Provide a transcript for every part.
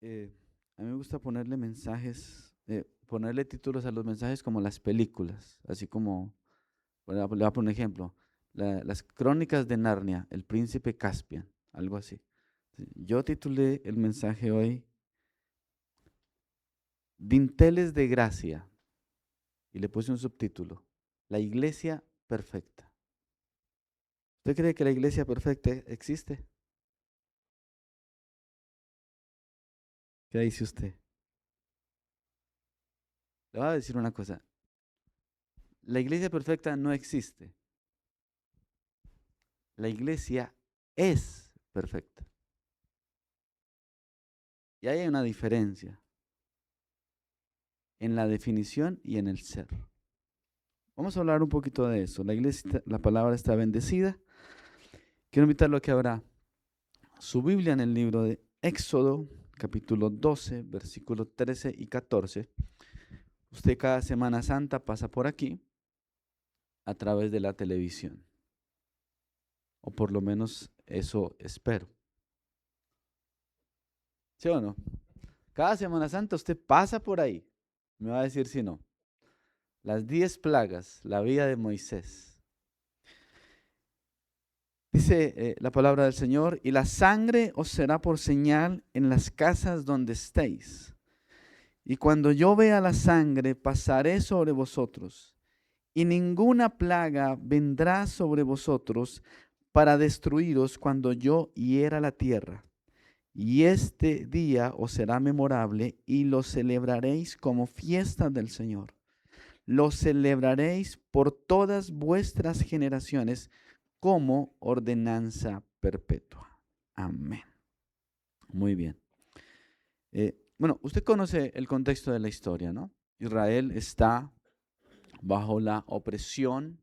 eh, a mí me gusta ponerle mensajes, ponerle títulos a los mensajes como las películas, así como, le voy a poner un ejemplo, las crónicas de Narnia, El príncipe Caspian, algo así. Sí, yo titulé el mensaje hoy Dinteles de Gracia y le puse un subtítulo, La iglesia perfecta. ¿Usted cree que la iglesia perfecta existe? ¿Qué dice usted? Le voy a decir una cosa, la iglesia perfecta no existe, la iglesia es perfecta. Y ahí hay una diferencia en la definición y en el ser. Vamos a hablar un poquito de eso. La iglesia, la palabra está bendecida. Quiero invitarlo a que abra su Biblia en el libro de Éxodo, capítulo 12, versículos 13 y 14. Usted cada Semana Santa pasa por aquí a través de la televisión, o por lo menos eso espero. ¿Sí o no? Cada Semana Santa usted pasa por ahí. Me va a decir si no. Las 10 plagas, la vida de Moisés. Dice la palabra del Señor, y la sangre os será por señal en las casas donde estéis. Y cuando yo vea la sangre, pasaré sobre vosotros, y ninguna plaga vendrá sobre vosotros para destruiros cuando yo hiera la tierra. Y este día os será memorable y lo celebraréis como fiesta del Señor. Lo celebraréis por todas vuestras generaciones como ordenanza perpetua. Amén. Muy bien. Bueno, usted conoce el contexto de la historia, ¿no? Israel está bajo la opresión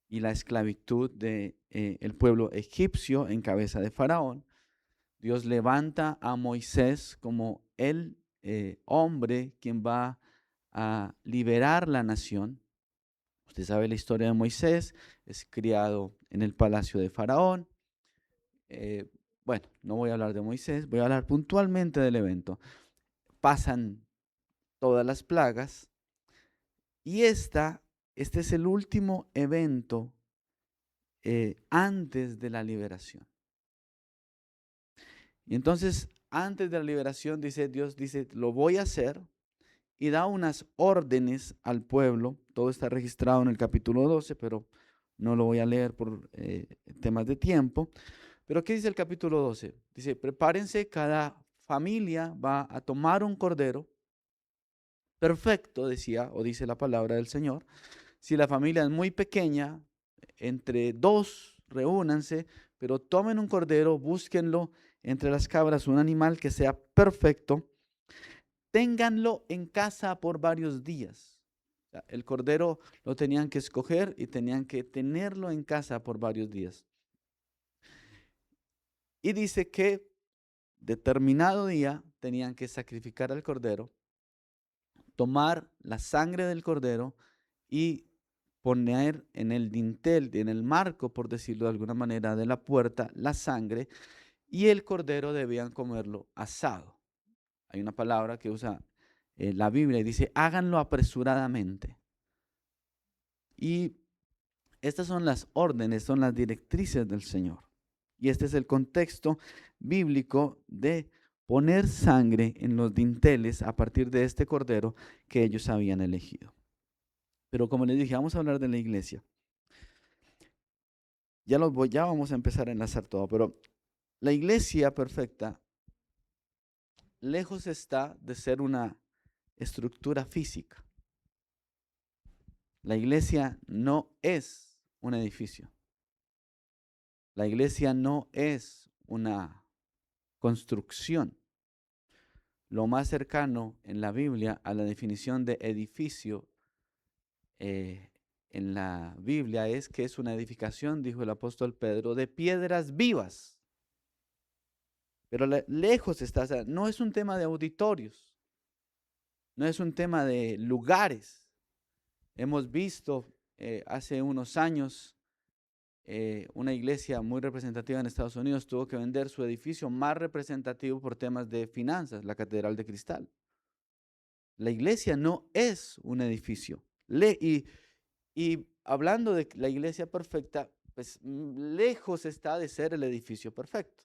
y la esclavitud de el pueblo egipcio en cabeza de Faraón. Dios levanta a Moisés como el hombre quien va a liberar la nación. Usted sabe la historia de Moisés, es criado en el palacio de Faraón. Eh, bueno, no voy a hablar de Moisés, voy a hablar puntualmente del evento. Pasan todas las plagas y este es el último evento antes de la liberación. Y entonces, antes de la liberación, dice Dios, dice, lo voy a hacer y da unas órdenes al pueblo. Todo está registrado en el capítulo 12, pero no lo voy a leer por temas de tiempo. Pero ¿qué dice el capítulo 12? Dice, prepárense, cada familia va a tomar un cordero perfecto, decía o dice la palabra del Señor. Si la familia es muy pequeña, entre dos, reúnanse, pero tomen un cordero, búsquenlo entre las cabras, un animal que sea perfecto, ténganlo en casa por varios días. O sea, el cordero lo tenían que escoger y tenían que tenerlo en casa por varios días. Y dice que determinado día tenían que sacrificar al cordero, tomar la sangre del cordero y poner en el dintel, en el marco, por decirlo de alguna manera, de la puerta, la sangre, y el cordero debían comerlo asado. Hay una palabra que usa la Biblia y dice, háganlo apresuradamente. Y estas son las órdenes, son las directrices del Señor. Y este es el contexto bíblico de poner sangre en los dinteles a partir de este cordero que ellos habían elegido. Pero como les dije, vamos a hablar de la iglesia. Ya vamos a empezar a enlazar todo, pero la iglesia perfecta, lejos está de ser una estructura física. La iglesia no es un edificio. La iglesia no es una construcción. Lo más cercano en la Biblia a la definición de edificio eh, en la Biblia es que es una edificación, dijo el apóstol Pedro, de piedras vivas. Pero lejos está, o sea, no es un tema de auditorios, no es un tema de lugares. Hemos visto hace unos años una iglesia muy representativa en Estados Unidos tuvo que vender su edificio más representativo por temas de finanzas, la Catedral de Cristal. La iglesia no es un edificio. Y hablando de la iglesia perfecta, pues lejos está de ser el edificio perfecto.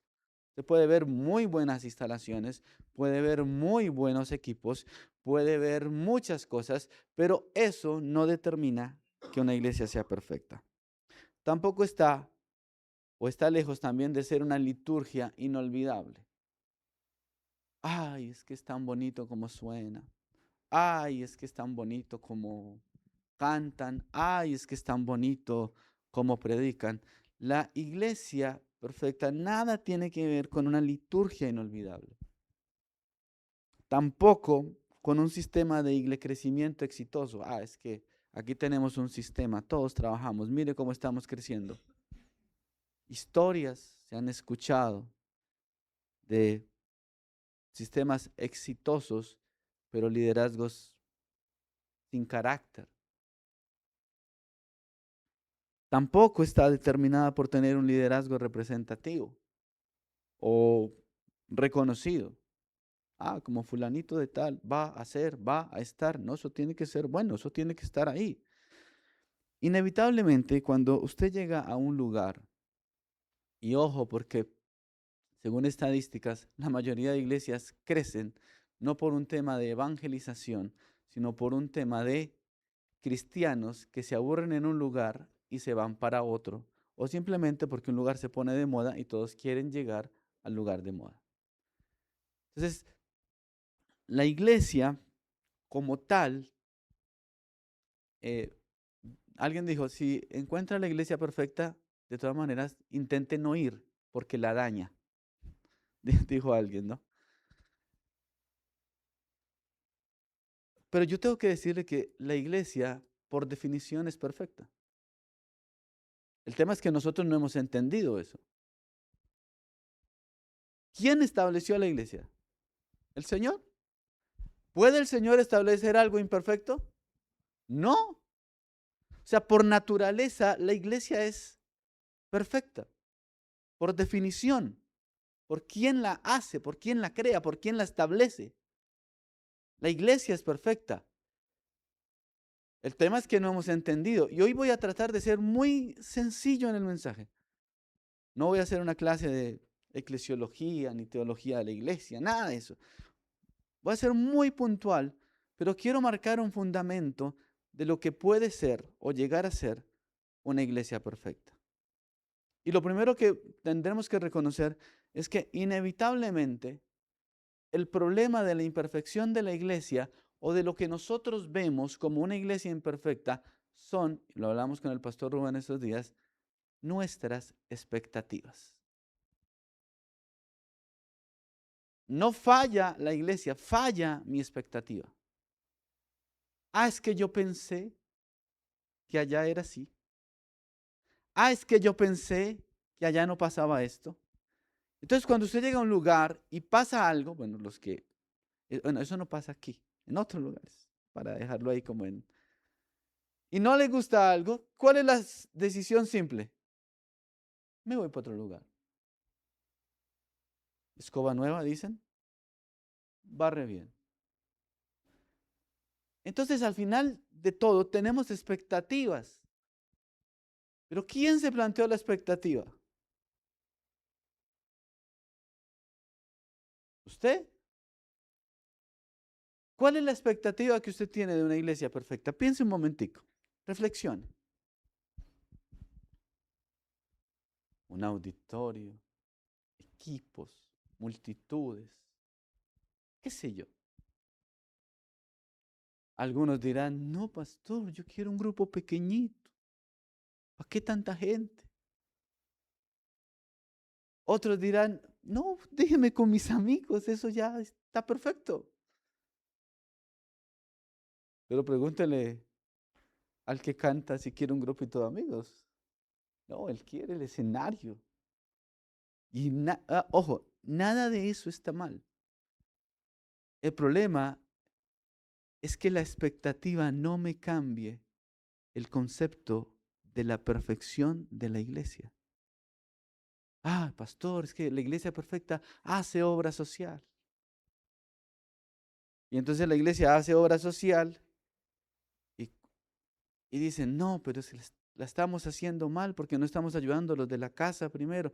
Se puede ver muy buenas instalaciones, puede ver muy buenos equipos, puede ver muchas cosas, pero eso no determina que una iglesia sea perfecta. Tampoco está o está lejos también de ser una liturgia inolvidable. Ay, es que es tan bonito como suena. Ay, es que es tan bonito como cantan. Ay, es que es tan bonito como predican. La iglesia perfecta nada tiene que ver con una liturgia inolvidable. Tampoco con un sistema de crecimiento exitoso. Ah, es que aquí tenemos un sistema, todos trabajamos, mire cómo estamos creciendo. Historias se han escuchado de sistemas exitosos, pero liderazgos sin carácter. Tampoco está determinada por tener un liderazgo representativo o reconocido. Ah, como fulanito de tal va a ser, va a estar. No, eso tiene que ser bueno, eso tiene que estar ahí. Inevitablemente, cuando usted llega a un lugar, y ojo, porque según estadísticas, la mayoría de iglesias crecen no por un tema de evangelización, sino por un tema de cristianos que se aburren en un lugar y se van para otro, o simplemente porque un lugar se pone de moda y todos quieren llegar al lugar de moda. Entonces, la iglesia como tal, eh, alguien dijo, si encuentra la iglesia perfecta, de todas maneras, intente no ir porque la daña, dijo alguien, ¿no? Pero yo tengo que decirle que la iglesia, por definición, es perfecta. El tema es que nosotros no hemos entendido eso. ¿Quién estableció la iglesia? ¿El Señor? ¿Puede el Señor establecer algo imperfecto? No. O sea, por naturaleza, la iglesia es perfecta. Por definición. Por quién la hace, por quién la crea, por quién la establece. La iglesia es perfecta. El tema es que no hemos entendido. Y hoy voy a tratar de ser muy sencillo en el mensaje. No voy a hacer una clase de eclesiología ni teología de la iglesia, nada de eso. Voy a ser muy puntual, pero quiero marcar un fundamento de lo que puede ser o llegar a ser una iglesia perfecta. Y lo primero que tendremos que reconocer es que inevitablemente el problema de la imperfección de la iglesia o de lo que nosotros vemos como una iglesia imperfecta son, lo hablamos con el pastor Rubén estos días, nuestras expectativas. No falla la iglesia, falla mi expectativa. Ah, es que yo pensé que allá era así. Ah, es que yo pensé que allá no pasaba esto. Entonces, cuando usted llega a un lugar y pasa algo, bueno, bueno, eso no pasa aquí, en otros lugares, para dejarlo ahí como en... Y no le gusta algo, ¿cuál es la decisión simple? Me voy para otro lugar. Escoba nueva, dicen, barre bien. Entonces, al final de todo, tenemos expectativas. Pero ¿quién se planteó la expectativa? ¿Usted? ¿Cuál es la expectativa que usted tiene de una iglesia perfecta? Piense un momentico, reflexione. Un auditorio, equipos, multitudes, qué sé yo. Algunos dirán, no, pastor, yo quiero un grupo pequeñito. ¿Para qué tanta gente? Otros dirán, no, déjeme con mis amigos, eso ya está perfecto. Pero pregúntele al que canta si quiere un grupito de amigos. No, él quiere el escenario. Y ojo, nada de eso está mal. El problema es que la expectativa no me cambie el concepto de la perfección de la iglesia. Ah, pastor, es que la iglesia perfecta hace obra social. Y entonces la iglesia hace obra social y, y dicen, no, pero la estamos haciendo mal porque no estamos ayudando a los de la casa primero.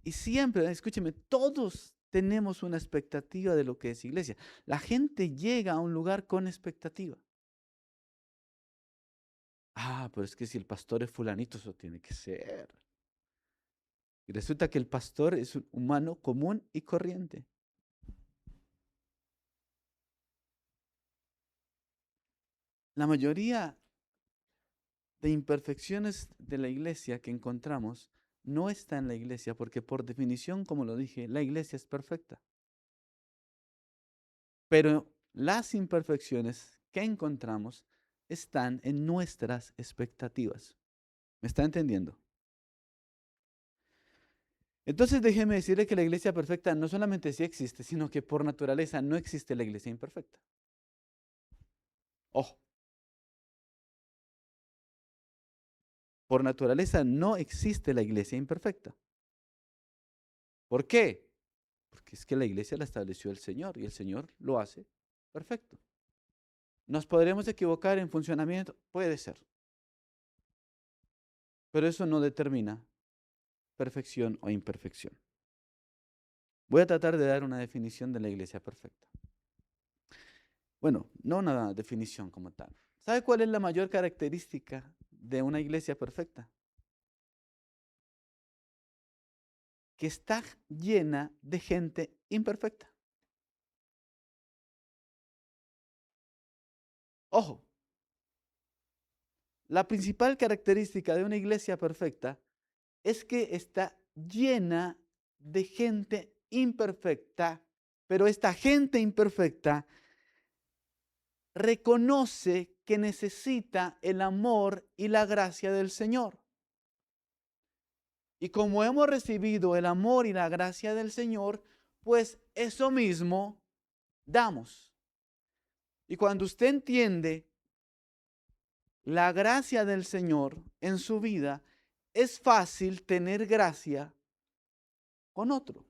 Y siempre, escúcheme, todos tenemos una expectativa de lo que es iglesia. La gente llega a un lugar con expectativa. Ah, pero es que si el pastor es fulanito, eso tiene que ser. Y resulta que el pastor es un humano común y corriente. La mayoría de imperfecciones de la iglesia que encontramos no está en la iglesia, porque por definición, como lo dije, la iglesia es perfecta. Pero las imperfecciones que encontramos están en nuestras expectativas. ¿Me está entendiendo? Entonces déjeme decirle que la iglesia perfecta no solamente sí existe, sino que por naturaleza no existe la iglesia imperfecta. Ojo, por naturaleza no existe la iglesia imperfecta. ¿Por qué? Porque es que la iglesia la estableció el Señor y el Señor lo hace perfecto. ¿Nos podremos equivocar en funcionamiento? Puede ser. Pero eso no determina perfección o imperfección. Voy a tratar de dar una definición de la iglesia perfecta. Bueno, no una definición como tal. ¿Sabe cuál es la mayor característica de una iglesia perfecta? Que está llena de gente imperfecta. Ojo, la principal característica de una iglesia perfecta es que está llena de gente imperfecta, pero esta gente imperfecta reconoce que necesita el amor y la gracia del Señor. Y como hemos recibido el amor y la gracia del Señor, pues eso mismo damos. Y cuando usted entiende la gracia del Señor en su vida, es fácil tener gracia con otro.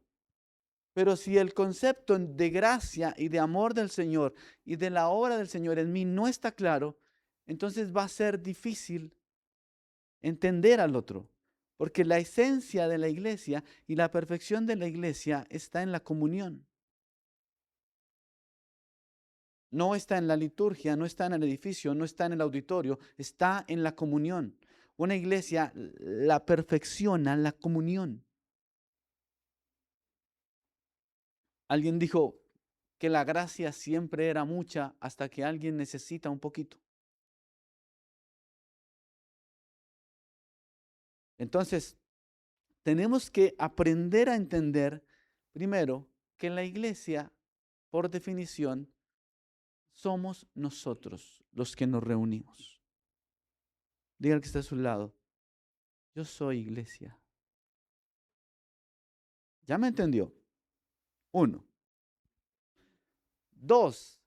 Pero si el concepto de gracia y de amor del Señor y de la obra del Señor en mí no está claro, entonces va a ser difícil entender al otro. Porque la esencia de la iglesia y la perfección de la iglesia está en la comunión. No está en la liturgia, no está en el edificio, no está en el auditorio, está en la comunión. Una iglesia la perfecciona la comunión. Alguien dijo que la gracia siempre era mucha hasta que alguien necesita un poquito. Entonces, tenemos que aprender a entender, primero, que la iglesia, por definición, somos nosotros los que nos reunimos. Diga al que está a su lado, yo soy iglesia. ¿Ya me entendió? Uno. Dos,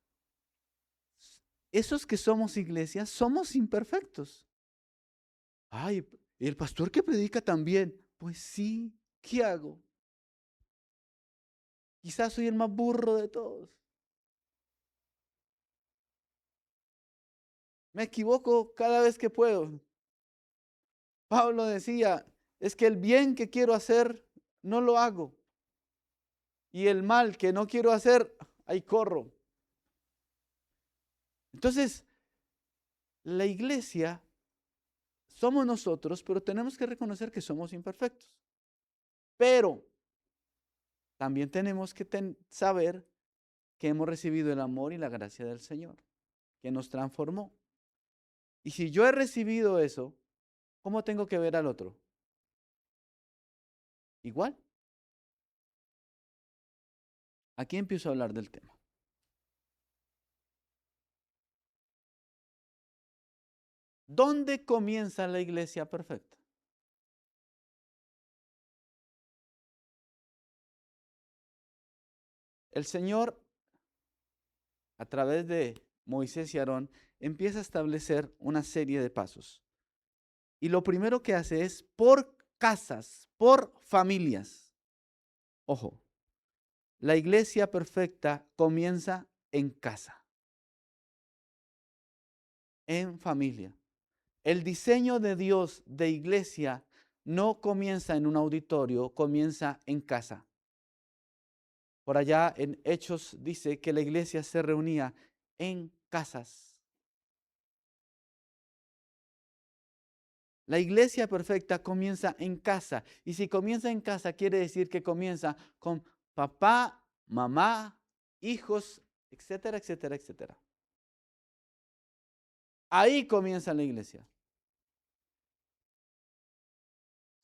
esos que somos iglesia somos imperfectos. Ay, ¿y el pastor que predica también? Pues sí, ¿qué hago? Quizás soy el más burro de todos. Me equivoco cada vez que puedo. Pablo decía, es que el bien que quiero hacer, no lo hago. Y el mal que no quiero hacer, ahí corro. Entonces, la iglesia somos nosotros, pero tenemos que reconocer que somos imperfectos. Pero también tenemos que saber que hemos recibido el amor y la gracia del Señor, que nos transformó. Y si yo he recibido eso, ¿cómo tengo que ver al otro? Igual. Aquí empiezo a hablar del tema. ¿Dónde comienza la iglesia perfecta? El Señor, a través de Moisés y Aarón, empieza a establecer una serie de pasos. y lo primero que hace es por casas, por familias. Ojo, la iglesia perfecta comienza en casa, en familia. El diseño de Dios de iglesia no comienza en un auditorio, comienza en casa. Por allá en Hechos dice que la iglesia se reunía en casas. La iglesia perfecta comienza en casa. Y si comienza en casa, quiere decir que comienza con papá, mamá, hijos, etcétera, etcétera, etcétera. Ahí comienza la iglesia.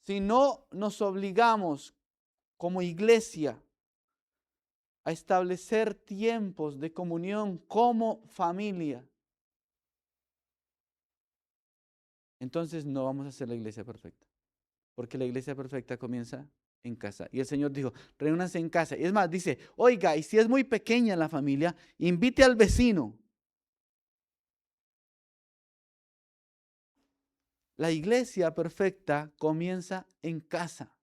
Si no nos obligamos como iglesia a establecer tiempos de comunión como familia, entonces no vamos a ser la iglesia perfecta. Porque la iglesia perfecta comienza en casa. Y el Señor dijo, reúnanse en casa. Y es más, dice, oiga, y si es muy pequeña la familia, invite al vecino. La iglesia perfecta comienza en casa.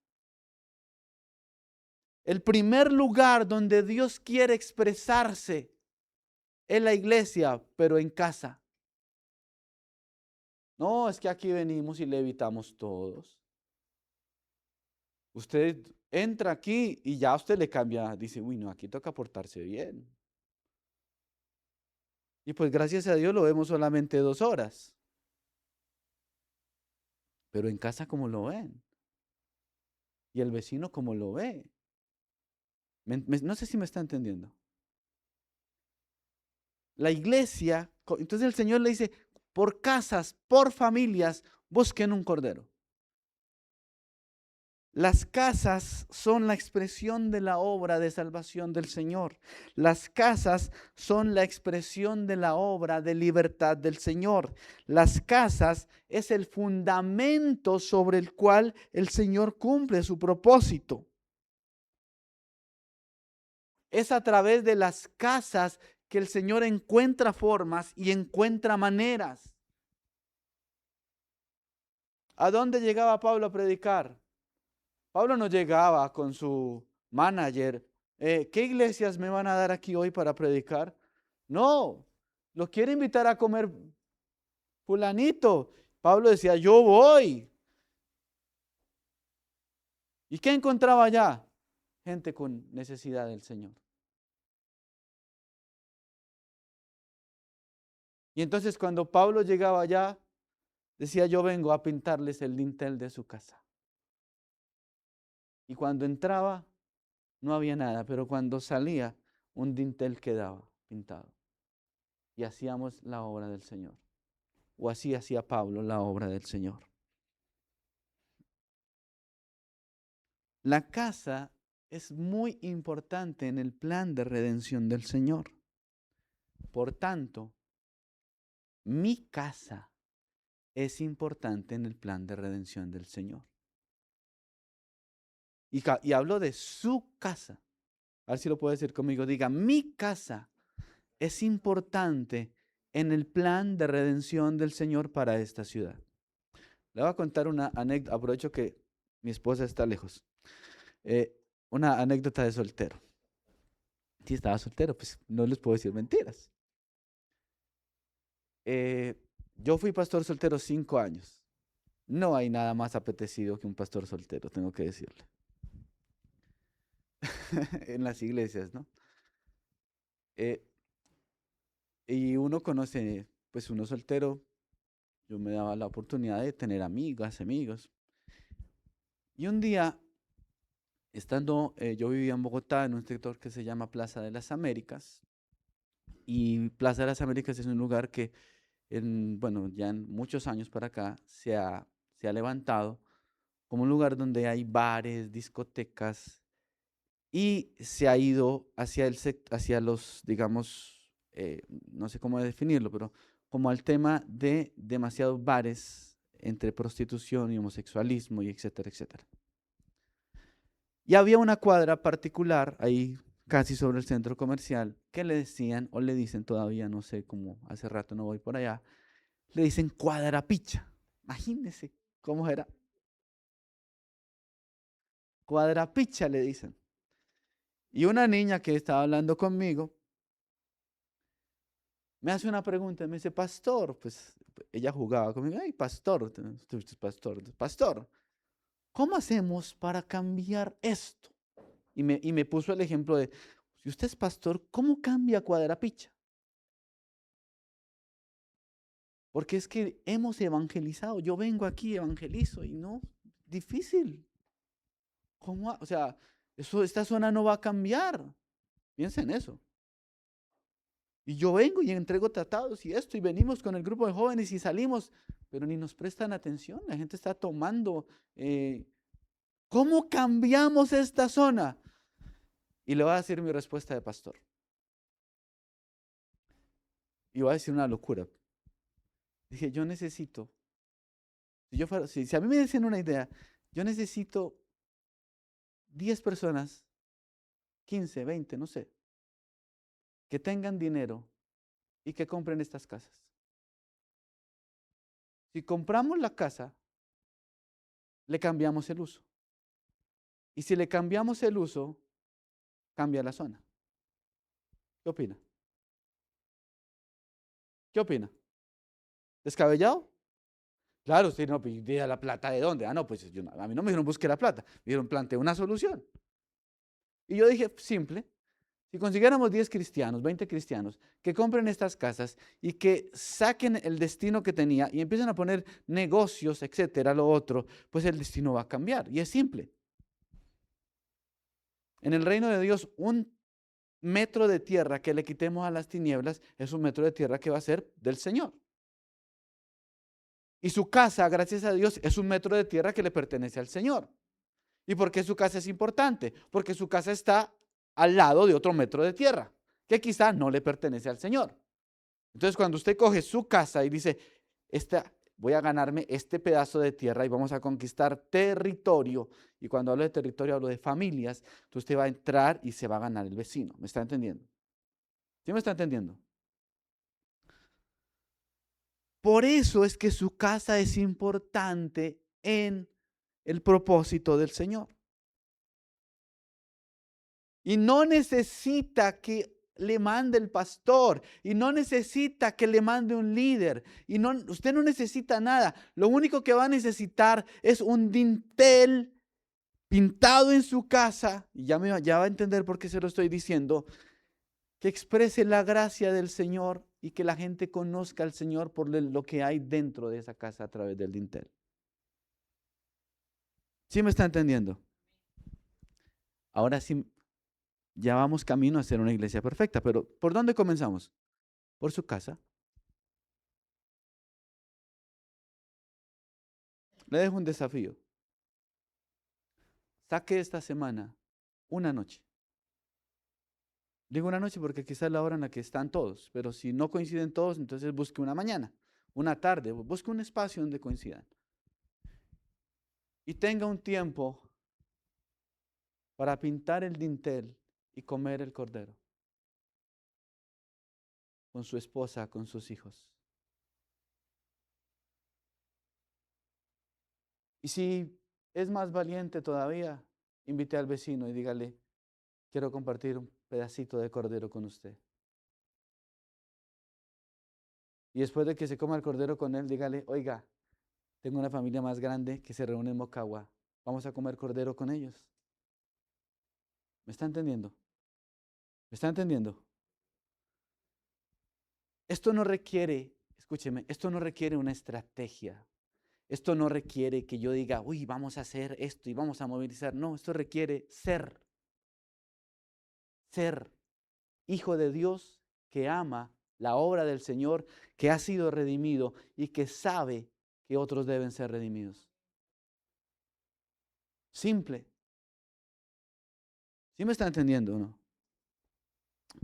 El primer lugar donde Dios quiere expresarse es la iglesia, pero en casa. No, es que aquí venimos y le evitamos todos. Usted entra aquí y ya usted le cambia, dice, uy, no, aquí toca portarse bien. Y pues gracias a Dios lo vemos solamente 2 horas. Pero en casa, ¿cómo lo ven? Y el vecino, ¿cómo lo ve? No sé si me está entendiendo. La iglesia, entonces el Señor le dice, por casas, por familias, busquen un cordero. Las casas son la expresión de la obra de salvación del Señor. Las casas son la expresión de la obra de libertad del Señor. Las casas es el fundamento sobre el cual el Señor cumple su propósito. Es a través de las casas que el Señor encuentra formas y encuentra maneras. ¿A dónde llegaba Pablo a predicar? Pablo no llegaba con su manager. ¿Qué iglesias me van a dar aquí hoy para predicar? No, lo quiere invitar a comer fulanito. Pablo decía, yo voy. ¿Y qué encontraba allá? Gente con necesidad del Señor. Y entonces cuando Pablo llegaba allá, decía, yo vengo a pintarles el dintel de su casa. Y cuando entraba, no había nada, pero cuando salía, un dintel quedaba pintado. Y hacíamos la obra del Señor. O así hacía Pablo la obra del Señor. La casa es muy importante en el plan de redención del Señor. Por tanto, mi casa es importante en el plan de redención del Señor. Y hablo de su casa. A ver si lo puede decir conmigo. Diga, mi casa es importante en el plan de redención del Señor para esta ciudad. Le voy a contar una anécdota. Aprovecho que mi esposa está lejos. Una anécdota de soltero. Si estaba soltero, pues no les puedo decir mentiras. Yo fui pastor soltero 5 años. No hay nada más apetecido que un pastor soltero, tengo que decirle. En las iglesias, ¿no? Eh, y uno conoce, pues uno soltero, yo me daba la oportunidad de tener amigas, amigos. Y un día, yo vivía en Bogotá, en un sector que se llama Plaza de las Américas. Y Plaza de las Américas es un lugar que, bueno, ya en muchos años para acá se ha levantado como un lugar donde hay bares, discotecas, y se ha ido hacia los, digamos, no sé cómo definirlo, pero como al tema de demasiados bares entre prostitución y homosexualismo y etcétera, etcétera. Y había una cuadra particular ahí casi sobre el centro comercial que le decían, o le dicen todavía, no sé cómo, hace rato no voy por allá, le dicen cuadra picha. Imagínense ¿Cómo era? Cuadrapicha le dicen. Y una niña que estaba hablando conmigo me hace una pregunta, me dice, pastor, pues ella jugaba conmigo, ay, pastor, pastor, ¿cómo hacemos para cambiar esto? Y me puso el ejemplo de, si usted es pastor, ¿cómo cambia Cuadrapicha? Porque es que hemos evangelizado, yo vengo aquí, evangelizo y no, difícil. ¿Cómo? O sea, esta zona no va a cambiar. Piensa en eso. Y yo vengo y entrego tratados y esto, y venimos con el grupo de jóvenes y salimos, pero ni nos prestan atención. La gente está tomando. ¿Cómo cambiamos esta zona? Y le voy a decir mi respuesta de pastor. Y voy a decir una locura. Dije, yo necesito, si a mí me dicen una idea, yo necesito 10 personas, 15, 20, no sé, que tengan dinero y que compren estas casas. Si compramos la casa, le cambiamos el uso. Y si le cambiamos el uso, cambia la zona. ¿Qué opina? ¿Qué opina? ¿Descabellado? Claro, usted no pide la plata de dónde. Ah, no, pues a mí no me dijeron busque la plata. Me dijeron plantee una solución. Y yo dije, simple, si consiguiéramos 10 cristianos, 20 cristianos, que compren estas casas y que saquen el destino que tenía y empiecen a poner negocios, etcétera, lo otro, pues el destino va a cambiar. Y es simple. En el reino de Dios, un metro de tierra que le quitemos a las tinieblas es un metro de tierra que va a ser del Señor. Y su casa, gracias a Dios, es un metro de tierra que le pertenece al Señor. ¿Y por qué su casa es importante? Porque su casa está al lado de otro metro de tierra, que quizá no le pertenece al Señor. Entonces, cuando usted coge su casa y dice, voy a ganarme este pedazo de tierra y vamos a conquistar territorio, y cuando hablo de territorio hablo de familias, entonces usted va a entrar y se va a ganar el vecino. ¿Me está entendiendo? ¿Sí me está entendiendo? Por eso es que su casa es importante en el propósito del Señor. Y no necesita que le mande el pastor, y no necesita que le mande un líder, y no, usted no necesita nada. Lo único que va a necesitar es un dintel pintado en su casa, y ya va a entender por qué se lo estoy diciendo, que exprese la gracia del Señor y que la gente conozca al Señor por lo que hay dentro de esa casa a través del dintel. ¿Sí me está entendiendo? Ahora sí, ya vamos camino a ser una iglesia perfecta, pero ¿por dónde comenzamos? Por su casa. Le dejo un desafío. Saque esta semana una noche. Digo una noche porque quizás es la hora en la que están todos, pero si no coinciden todos, entonces busque una mañana, una tarde, busque un espacio donde coincidan. Y tenga un tiempo para pintar el dintel y comer el cordero con su esposa, con sus hijos. Y si es más valiente todavía, invite al vecino y dígale, quiero compartir un pedacito de cordero con usted. Y después de que se coma el cordero con él, dígale, oiga, tengo una familia más grande que se reúne en Mocagua. Vamos a comer cordero con ellos. ¿Me está entendiendo? ¿Me está entendiendo? Esto no requiere, escúcheme, esto no requiere una estrategia. Esto no requiere que yo diga, uy, vamos a hacer esto y vamos a movilizar. No, esto requiere ser hijo de Dios que ama la obra del Señor, que ha sido redimido y que sabe que otros deben ser redimidos. Simple. ¿Sí me está entendiendo o no?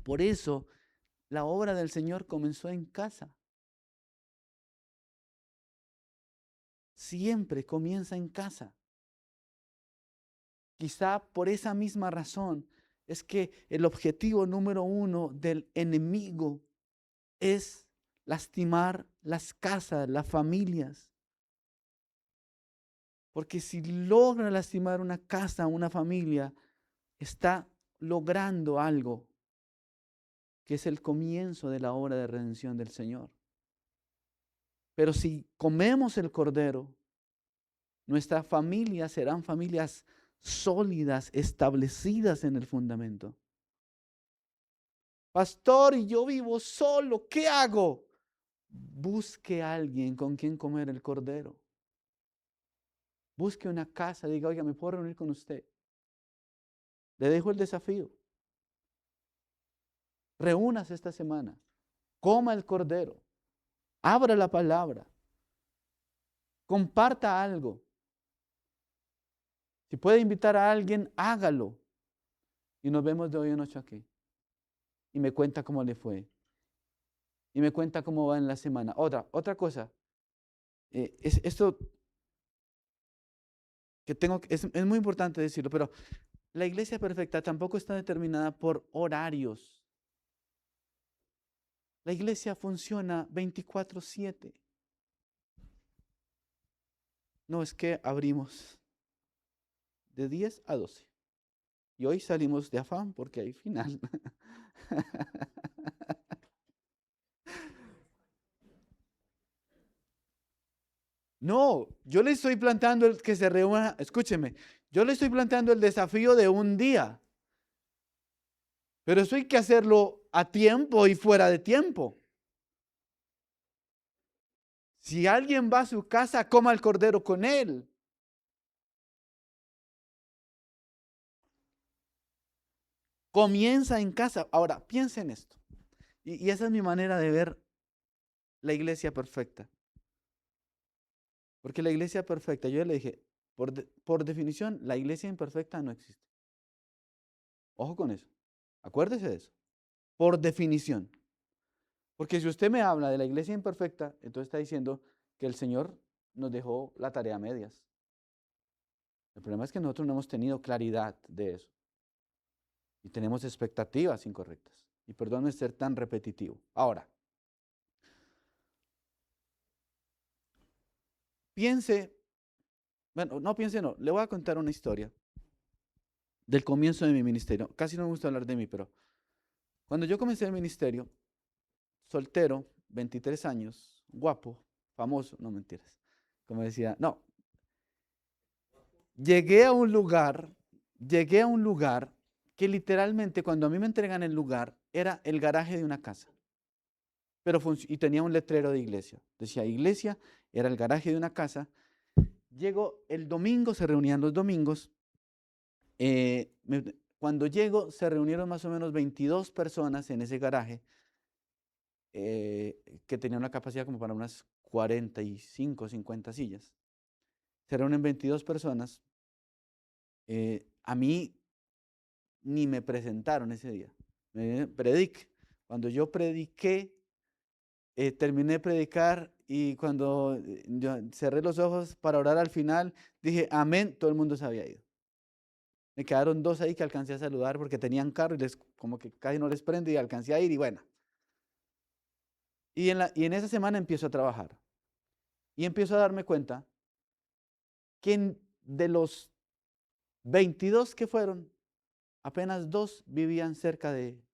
Por eso la obra del Señor comenzó en casa. Siempre comienza en casa. Quizá por esa misma razón es que el objetivo número uno del enemigo es lastimar las casas, las familias. Porque si logra lastimar una casa, una familia, está logrando algo que es el comienzo de la obra de redención del Señor. Pero si comemos el cordero, nuestras familias serán familias sólidas, establecidas en el fundamento. Pastor, y yo vivo solo, ¿qué hago? Busque a alguien con quien comer el cordero. Busque una casa, diga, oiga, ¿me puedo reunir con usted? Le dejo el desafío. Reúnase esta semana. Coma el cordero. Abra la palabra. Comparta algo. Si puede invitar a alguien, hágalo. Y nos vemos de hoy en noche aquí. Y me cuenta cómo le fue. Y me cuenta cómo va en la semana. Otra cosa. Esto que tengo, es muy importante decirlo, pero la iglesia perfecta tampoco está determinada por horarios. La iglesia funciona 24/7. No es que abrimos de 10 a 12. Y hoy salimos de afán porque hay final. No, yo le estoy planteando el que se reúna, escúcheme, yo le estoy planteando el desafío de un día, pero eso hay que hacerlo a tiempo y fuera de tiempo. Si alguien va a su casa, coma el cordero con él. Comienza en casa. Ahora, piensa en esto. Y esa es mi manera de ver la iglesia perfecta. Porque la iglesia perfecta, yo ya le dije, por definición, la iglesia imperfecta no existe. Ojo con eso. Acuérdese de eso. Por definición. Porque si usted me habla de la iglesia imperfecta, entonces está diciendo que el Señor nos dejó la tarea a medias. El problema es que nosotros no hemos tenido claridad de eso. Y tenemos expectativas incorrectas. Y perdónme ser tan repetitivo. Ahora, piense, bueno, no piense, no, le voy a contar una historia del comienzo de mi ministerio. Casi no me gusta hablar de mí, pero cuando yo comencé el ministerio, soltero, 23 años, guapo, famoso, no mentiras, como decía, no, llegué a un lugar que literalmente cuando a mí me entregan el lugar era el garaje de una casa. Y tenía un letrero de iglesia. Decía iglesia, era el garaje de una casa. Llego el domingo, se reunían los domingos. Cuando llego, se reunieron más o menos 22 personas en ese garaje, que tenía una capacidad como para unas 45, 50 sillas. Se reúnen 22 personas. A mí ni me presentaron ese día. Predique. Cuando yo prediqué, terminé de predicar y cuando yo cerré los ojos para orar al final, dije, amén, todo el mundo se había ido. Me quedaron dos ahí que alcancé a saludar porque tenían carro y como que casi no les prendo y alcancé a ir y bueno. Y en esa semana empiezo a trabajar y empiezo a darme cuenta que de los 22 que fueron, apenas dos vivían cerca del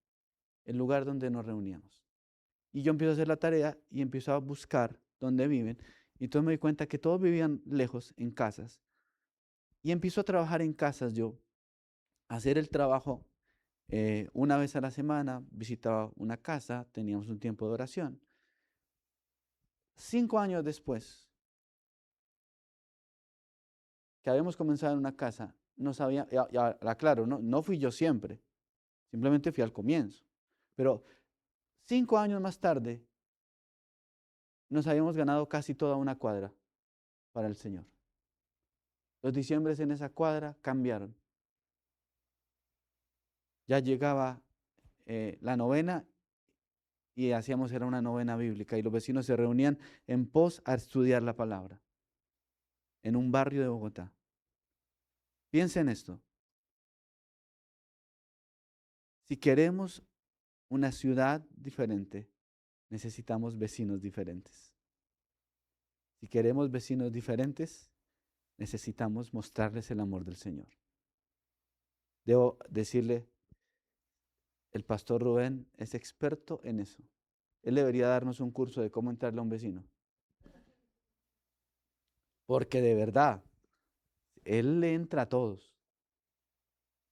lugar donde nos reuníamos. Y yo empiezo a hacer la tarea y empiezo a buscar dónde viven. Y entonces me doy cuenta que todos vivían lejos, en casas. Y empiezo a trabajar en casas yo, a hacer el trabajo una vez a la semana, visitaba una casa, teníamos un tiempo de oración. 5 años después, que habíamos comenzado en una casa, no sabía, claro, no fui yo siempre, simplemente fui al comienzo. Pero 5 años más tarde, nos habíamos ganado casi toda una cuadra para el Señor. Los diciembres en esa cuadra cambiaron. Ya llegaba la novena y hacíamos, era una novena bíblica y los vecinos se reunían en pos a estudiar la palabra en un barrio de Bogotá. Piensa en esto. Si queremos una ciudad diferente, necesitamos vecinos diferentes. Si queremos vecinos diferentes, necesitamos mostrarles el amor del Señor. Debo decirle, el pastor Rubén es experto en eso. Él debería darnos un curso de cómo entrarle a un vecino. Porque de verdad, él le entra a todos.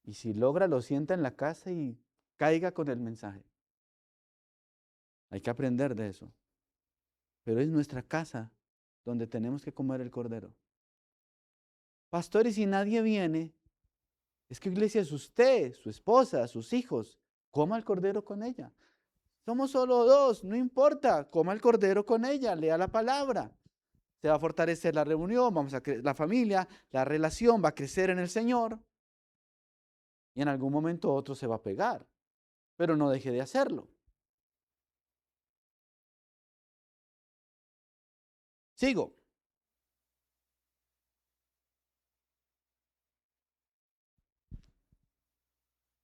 Y si logra, lo sienta en la casa y caiga con el mensaje. Hay que aprender de eso. Pero es nuestra casa donde tenemos que comer el cordero. Pastor, y si nadie viene, es que iglesia es usted, su esposa, sus hijos. Coma el cordero con ella. Somos solo dos, no importa. Coma el cordero con ella, lea la palabra. Se va a fortalecer la reunión, la familia, la relación va a crecer en el Señor. Y en algún momento otro se va a pegar. Pero no deje de hacerlo. Sigo.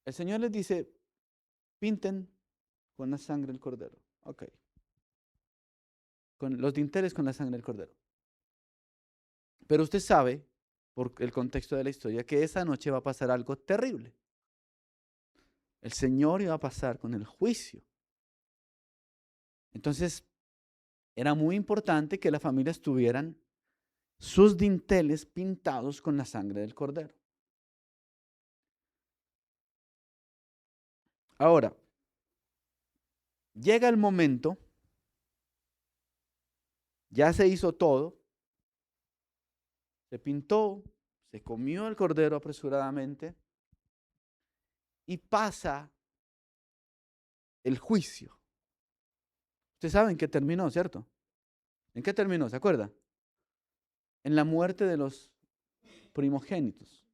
El Señor les dice, pinten con la sangre del cordero. Ok. Con los dinteles con la sangre del cordero. Pero usted sabe, por el contexto de la historia, que esa noche va a pasar algo terrible. El Señor iba a pasar con el juicio. Entonces, era muy importante que la familia estuvieran sus dinteles pintados con la sangre del cordero. Ahora, llega el momento, ya se hizo todo, se pintó, se comió el cordero apresuradamente y pasa el juicio. Ustedes saben en qué terminó, ¿cierto? ¿En qué terminó? ¿Se acuerda? En la muerte de los primogénitos.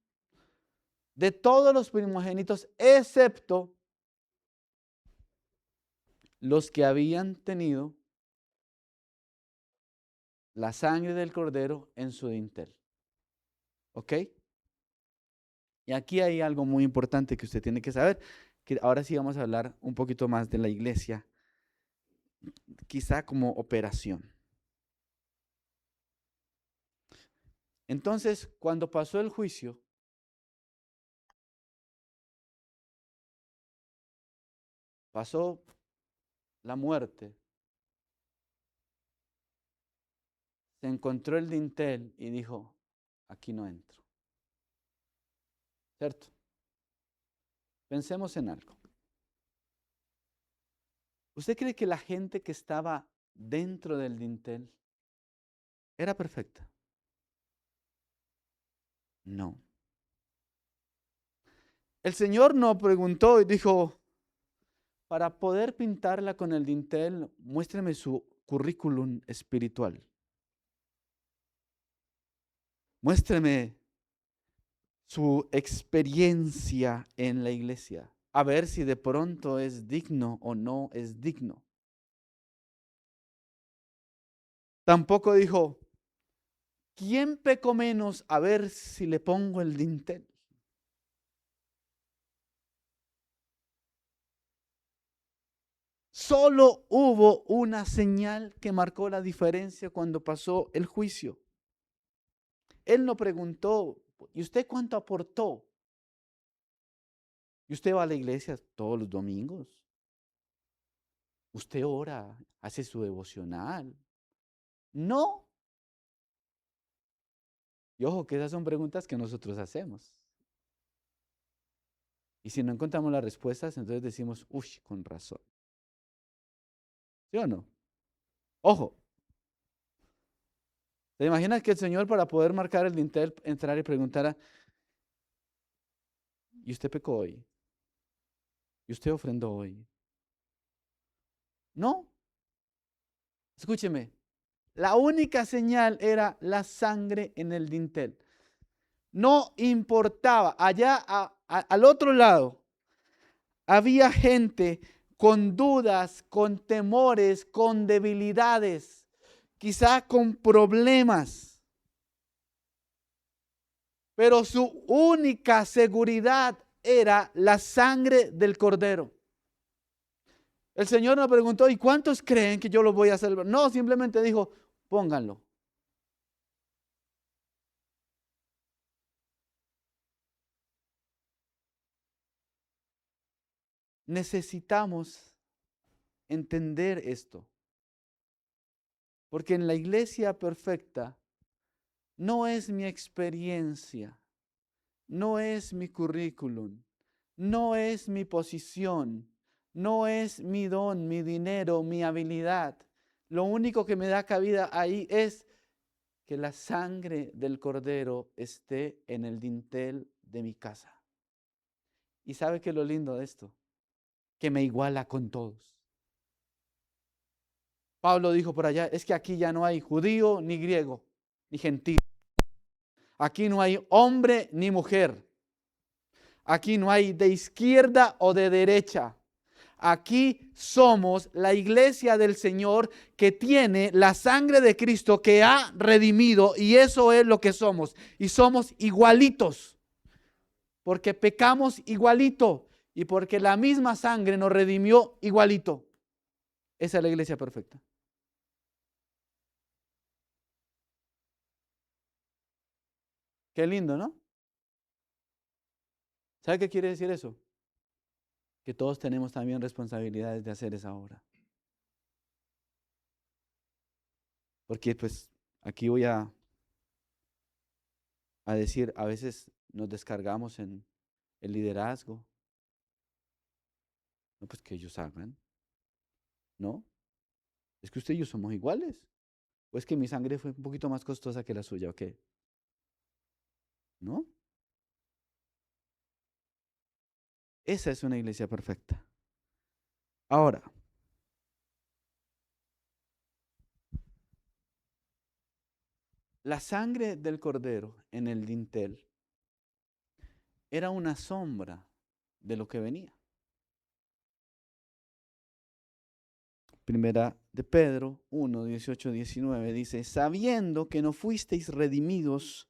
De todos los primogénitos, excepto los que habían tenido la sangre del cordero en su dintel. ¿Ok? Y aquí hay algo muy importante que usted tiene que saber, que ahora sí vamos a hablar un poquito más de la iglesia, quizá como operación. Entonces, cuando pasó el juicio, pasó la muerte, se encontró el dintel y dijo, aquí no entro. ¿Cierto? Pensemos en algo. ¿Usted cree que la gente que estaba dentro del dintel era perfecta? No. El Señor no preguntó y dijo, para poder pintarla con el dintel, muéstreme su currículum espiritual. Muéstreme su experiencia en la iglesia, a ver si de pronto es digno o no es digno. Tampoco dijo, ¿quién pecó menos? A ver si le pongo el dintel. Solo hubo una señal que marcó la diferencia cuando pasó el juicio. Él no preguntó, ¿y usted cuánto aportó? ¿Y usted va a la iglesia todos los domingos? ¿Usted ora, hace su devocional? No. Y ojo, que esas son preguntas que nosotros hacemos. Y si no encontramos las respuestas, entonces decimos, uy, con razón. ¿Sí o no? Ojo. ¿Te imaginas que el Señor, para poder marcar el dintel, entrar y preguntara, ¿y usted pecó hoy? ¿Y usted ofrendó hoy? No. Escúcheme. La única señal era la sangre en el dintel. No importaba. Allá al otro lado había gente con dudas, con temores, con debilidades, quizá con problemas. Pero su única seguridad era la sangre del cordero. El Señor nos preguntó, ¿y cuántos creen que yo los voy a salvar? No, simplemente dijo, pónganlo. necesitamos entender esto. Porque en la iglesia perfecta no es mi experiencia, no es mi currículum, no es mi posición, no es mi don, mi dinero, mi habilidad. Lo único que me da cabida ahí es que la sangre del Cordero esté en el dintel de mi casa. ¿Y sabe qué es lo lindo de esto? Que me iguala con todos. Pablo dijo por allá, es que aquí ya no hay judío ni griego, ni gentil. Aquí no hay hombre ni mujer. Aquí no hay de izquierda o de derecha. Aquí somos la iglesia del Señor que tiene la sangre de Cristo que ha redimido, y eso es lo que somos. Y somos igualitos, porque pecamos igualito y porque la misma sangre nos redimió igualito. Esa es la iglesia perfecta. Qué lindo, ¿no? ¿Sabe qué quiere decir eso? Que todos tenemos también responsabilidades de hacer esa obra. Porque pues aquí voy a decir, a veces nos descargamos en el liderazgo. No, pues que ellos hagan. No, es que usted y yo somos iguales. ¿O es que mi sangre fue un poquito más costosa que la suya o qué? ¿No? Esa es una iglesia perfecta. Ahora, la sangre del cordero en el dintel era una sombra de lo que venía. Primera de Pedro 1, 18, 19 dice, sabiendo que no fuisteis redimidos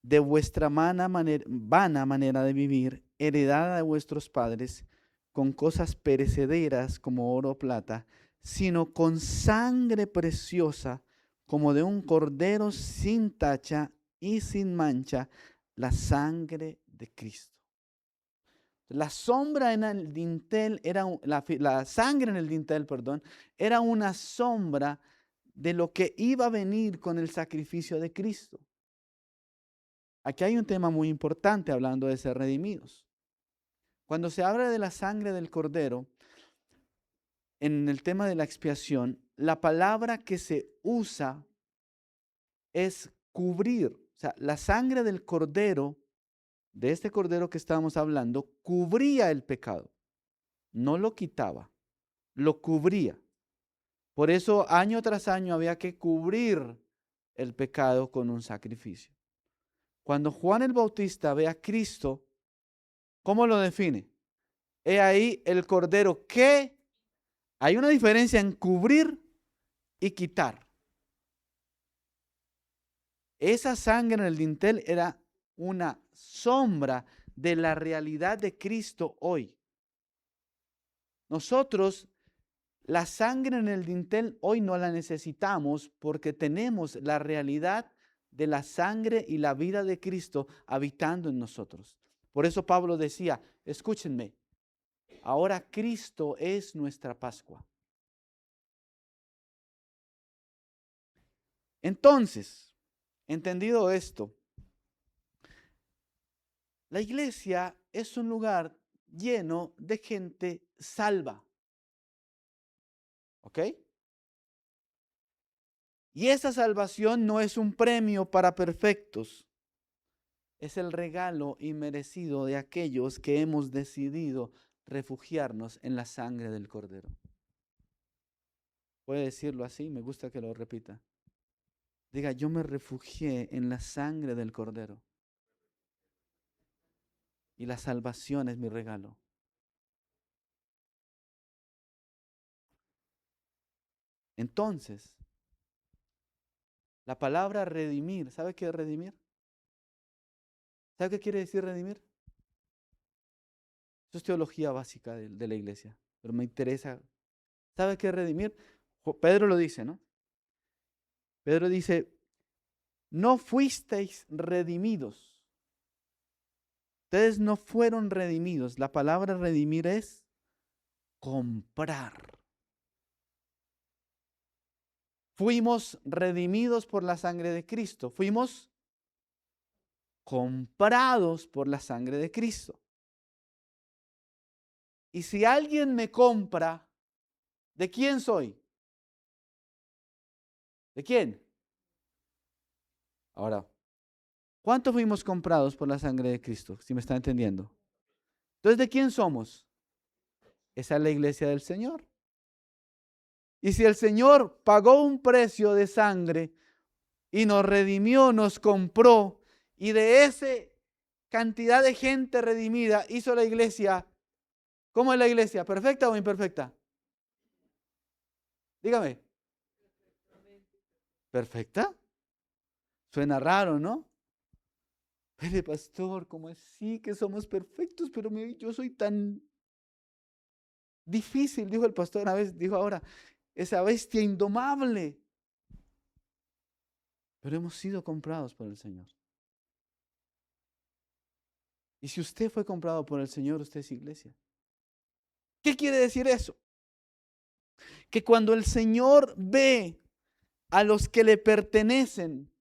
de vuestra vana manera de vivir, heredada de vuestros padres, con cosas perecederas como oro o plata, sino con sangre preciosa, como de un cordero sin tacha y sin mancha, la sangre de Cristo. La sombra en el dintel era la sangre en el dintel, perdón, era una sombra de lo que iba a venir con el sacrificio de Cristo. Aquí hay un tema muy importante hablando de ser redimidos. Cuando se habla de la sangre del cordero, en el tema de la expiación, la palabra que se usa es cubrir. O sea, la sangre del cordero, de este cordero que estábamos hablando, cubría el pecado. No lo quitaba, lo cubría. Por eso año tras año había que cubrir el pecado con un sacrificio. Cuando Juan el Bautista ve a Cristo, ¿cómo lo define? He ahí el cordero que hay una diferencia en cubrir y quitar. Esa sangre en el dintel era una sombra de la realidad de Cristo hoy. Nosotros, la sangre en el dintel hoy no la necesitamos porque tenemos la realidad de la sangre y la vida de Cristo habitando en nosotros. Por eso Pablo decía, escúchenme, ahora Cristo es nuestra Pascua. Entonces, entendido esto, la iglesia es un lugar lleno de gente salva. ¿Ok? Y esa salvación no es un premio para perfectos. Es el regalo inmerecido de aquellos que hemos decidido refugiarnos en la sangre del Cordero. ¿Puede decirlo así? Me gusta que lo repita. Diga, yo me refugié en la sangre del Cordero. Y la salvación es mi regalo. Entonces, la palabra redimir, ¿sabe qué es redimir? ¿Sabe qué quiere decir redimir? Eso es teología básica de la iglesia, pero me interesa. ¿Sabe qué es redimir? Pedro lo dice, ¿no? Pedro dice, no fuisteis redimidos. Ustedes no fueron redimidos. La palabra redimir es comprar. Fuimos redimidos por la sangre de Cristo. Fuimos comprados por la sangre de Cristo. Y si alguien me compra, ¿de quién soy? ¿De quién? Ahora, ¿cuántos fuimos comprados por la sangre de Cristo? Si me está entendiendo. Entonces, ¿de quién somos? Esa es la iglesia del Señor. Y si el Señor pagó un precio de sangre y nos redimió, nos compró, y de esa cantidad de gente redimida hizo la iglesia, ¿cómo es la iglesia? ¿Perfecta o imperfecta? Dígame. ¿Perfecta? Suena raro, ¿no? Pero pastor, ¿cómo así que somos perfectos? Pero yo soy tan difícil, dijo el pastor una vez, dijo ahora, esa bestia indomable. Pero hemos sido comprados por el Señor. Y si usted fue comprado por el Señor, usted es iglesia. ¿Qué quiere decir eso? Que cuando el Señor ve a los que le pertenecen,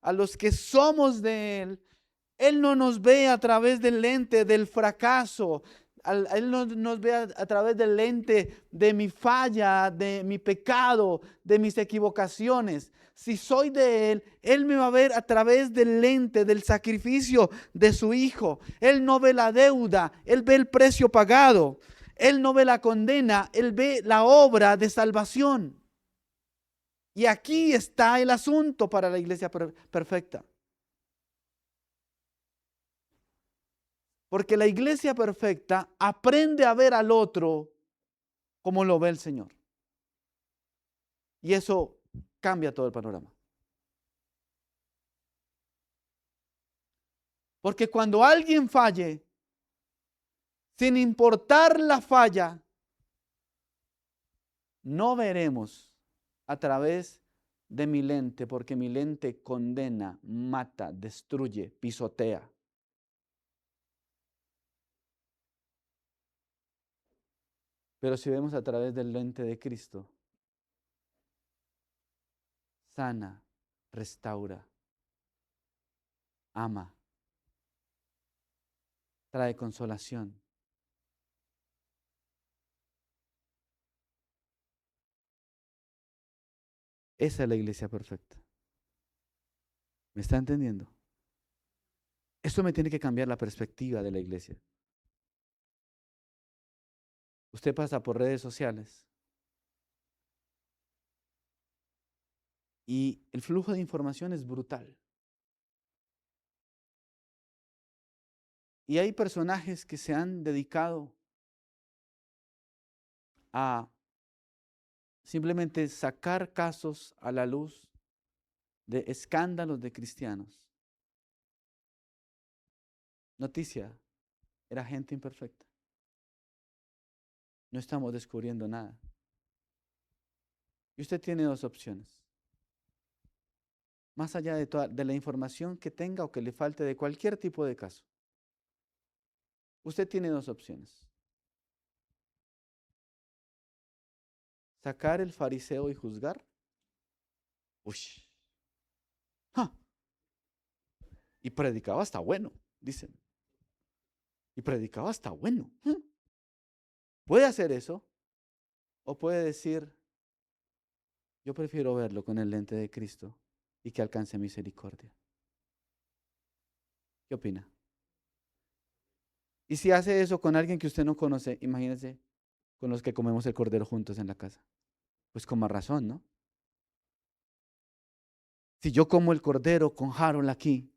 a los que somos de Él, Él no nos ve a través del lente del fracaso. Él no nos ve a través del lente de mi falla, de mi pecado, de mis equivocaciones. Si soy de Él, Él me va a ver a través del lente del sacrificio de su Hijo. Él no ve la deuda, Él ve el precio pagado. Él no ve la condena, Él ve la obra de salvación. Y aquí está el asunto para la iglesia perfecta. Porque la iglesia perfecta aprende a ver al otro como lo ve el Señor. Y eso cambia todo el panorama. Porque cuando alguien falle, sin importar la falla, no veremos a través de mi lente, porque mi lente condena, mata, destruye, pisotea. Pero si vemos a través del lente de Cristo, sana, restaura, ama, trae consolación. Esa es la iglesia perfecta. ¿Me está entendiendo? Esto me tiene que cambiar la perspectiva de la iglesia. Usted pasa por redes sociales y el flujo de información es brutal. Y hay personajes que se han dedicado a simplemente sacar casos a la luz de escándalos de cristianos. Noticia, era gente imperfecta. No estamos descubriendo nada. Y usted tiene dos opciones. Más allá de la información que tenga o que le falte de cualquier tipo de caso. Usted tiene dos opciones. Sacar el fariseo y juzgar. Uy. ¡Ja! Y predicaba hasta bueno, dicen. Y predicaba hasta bueno. Puede hacer eso. O puede decir, yo prefiero verlo con el lente de Cristo y que alcance misericordia. ¿Qué opina? Y si hace eso con alguien que usted no conoce, imagínese con los que comemos el cordero juntos en la casa. Pues con más razón, ¿no? Si yo como el cordero con Harold aquí,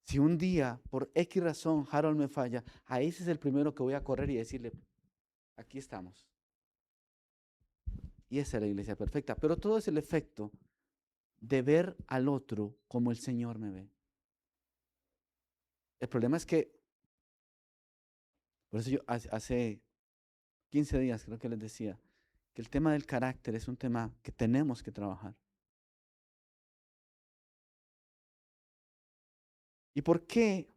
si un día por X razón Harold me falla, a ese es el primero que voy a correr y decirle, aquí estamos. Y esa es la iglesia perfecta. Pero todo es el efecto de ver al otro como el Señor me ve. El problema es que, por eso yo hace 15 días creo que les decía, que el tema del carácter es un tema que tenemos que trabajar. ¿Y por qué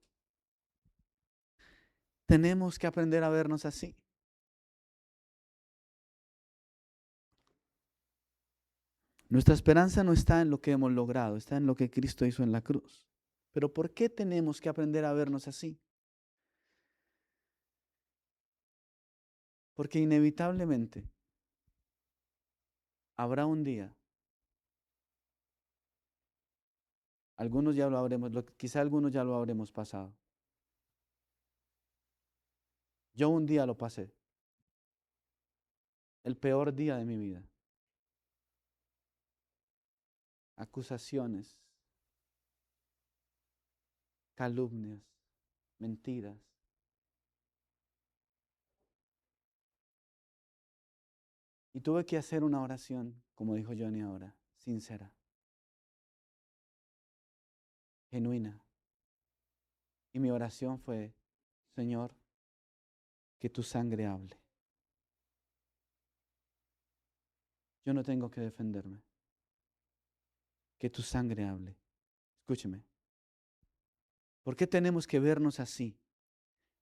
Tenemos que aprender a vernos así. Nuestra esperanza no está en lo que hemos logrado, está en lo que Cristo hizo en la cruz. Pero ¿por qué tenemos que aprender a vernos así? Porque inevitablemente habrá un día, algunos ya lo habremos, quizá algunos ya lo habremos pasado. Yo un día lo pasé, el peor día de mi vida. Acusaciones, calumnias, mentiras. Y tuve que hacer una oración, como dijo Johnny ahora, sincera, genuina. Y mi oración fue, Señor, que tu sangre hable. Yo no tengo que defenderme. Que tu sangre hable. Escúcheme. ¿Por qué tenemos que vernos así?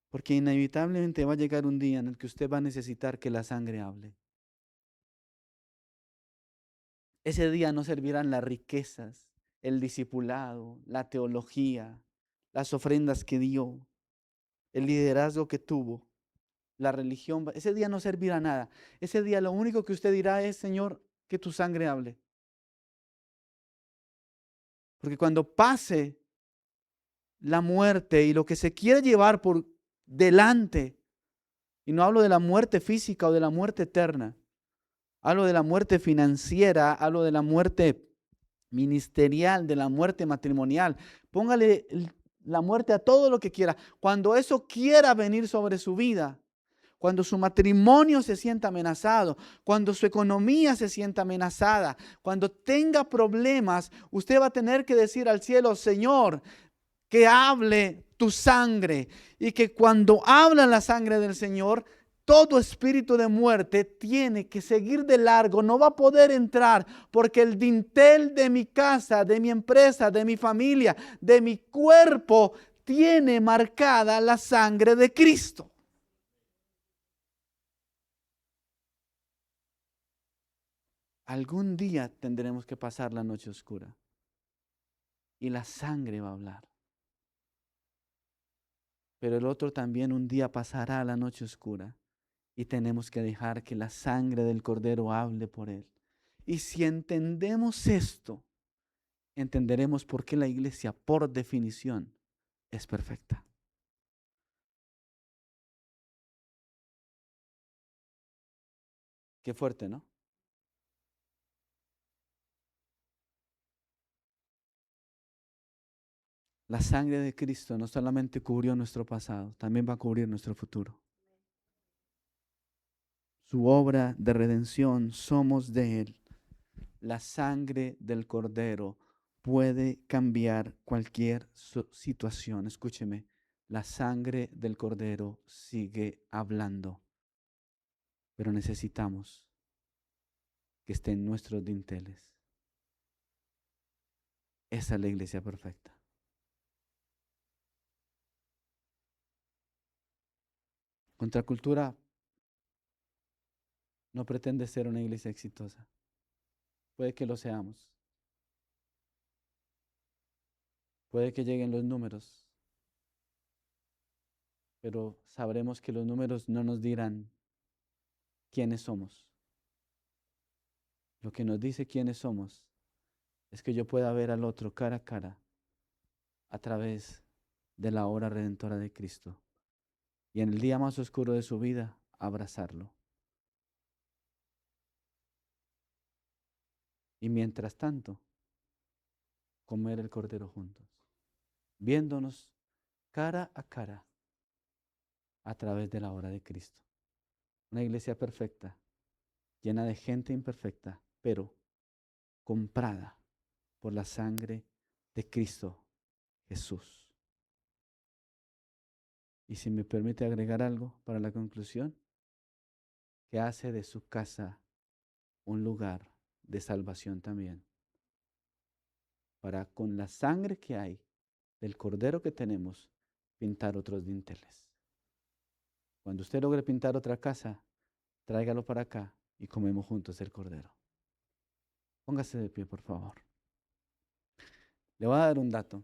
Porque inevitablemente va a llegar un día en el que usted va a necesitar que la sangre hable. Ese día no servirán las riquezas, el discipulado, la teología, las ofrendas que dio, el liderazgo que tuvo, la religión. Ese día no servirá nada. Ese día lo único que usted dirá es, Señor, que tu sangre hable. Porque cuando pase la muerte y lo que se quiere llevar por delante, y no hablo de la muerte física o de la muerte eterna, hablo de la muerte financiera, hablo de la muerte ministerial, de la muerte matrimonial. Póngale la muerte a todo lo que quiera. Cuando eso quiera venir sobre su vida, cuando su matrimonio se sienta amenazado, cuando su economía se sienta amenazada, cuando tenga problemas, usted va a tener que decir al cielo, Señor, que hable tu sangre, y que cuando habla la sangre del Señor, todo espíritu de muerte tiene que seguir de largo, no va a poder entrar, porque el dintel de mi casa, de mi empresa, de mi familia, de mi cuerpo, tiene marcada la sangre de Cristo. Algún día tendremos que pasar la noche oscura y la sangre va a hablar. Pero el otro también un día pasará la noche oscura y tenemos que dejar que la sangre del Cordero hable por él. Y si entendemos esto, entenderemos por qué la iglesia, por definición, es perfecta. Qué fuerte, ¿no? La sangre de Cristo no solamente cubrió nuestro pasado, también va a cubrir nuestro futuro. Su obra de redención, somos de Él. La sangre del Cordero puede cambiar cualquier situación. Escúcheme, la sangre del Cordero sigue hablando, pero necesitamos que esté en nuestros dinteles. Esa es la iglesia perfecta. Contracultura no pretende ser una iglesia exitosa. Puede que lo seamos. Puede que lleguen los números, pero sabremos que los números no nos dirán quiénes somos. Lo que nos dice quiénes somos es que yo pueda ver al otro cara a cara a través de la obra redentora de Cristo y en el día más oscuro de su vida abrazarlo. Y mientras tanto, comer el cordero juntos, viéndonos cara a cara a través de la obra de Cristo. Una iglesia perfecta, llena de gente imperfecta, pero comprada por la sangre de Cristo Jesús. Y si me permite agregar algo para la conclusión, que hace de su casa un lugar de salvación también, para con la sangre que hay del cordero que tenemos, pintar otros dinteles. Cuando usted logre pintar otra casa, tráigalo para acá y comemos juntos el cordero. Póngase de pie, por favor. Le voy a dar un dato.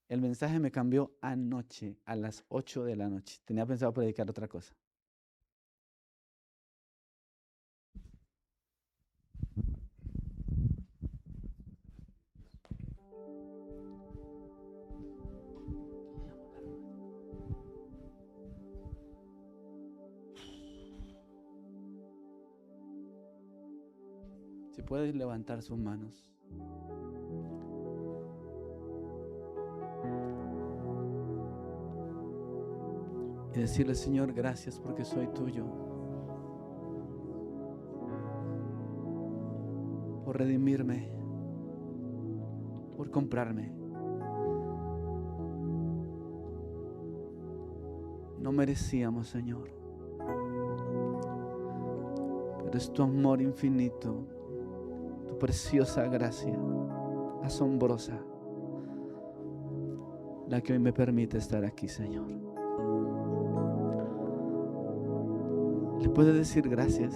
El mensaje me cambió anoche a las 8 de la noche. Tenía pensado predicar otra cosa. Si puede levantar sus manos. Y decirle, Señor, gracias porque soy tuyo. Por redimirme. Por comprarme. No merecíamos, Señor. Pero es tu amor infinito, tu preciosa gracia, asombrosa, la que hoy me permite estar aquí, Señor. ¿Le puede decir gracias?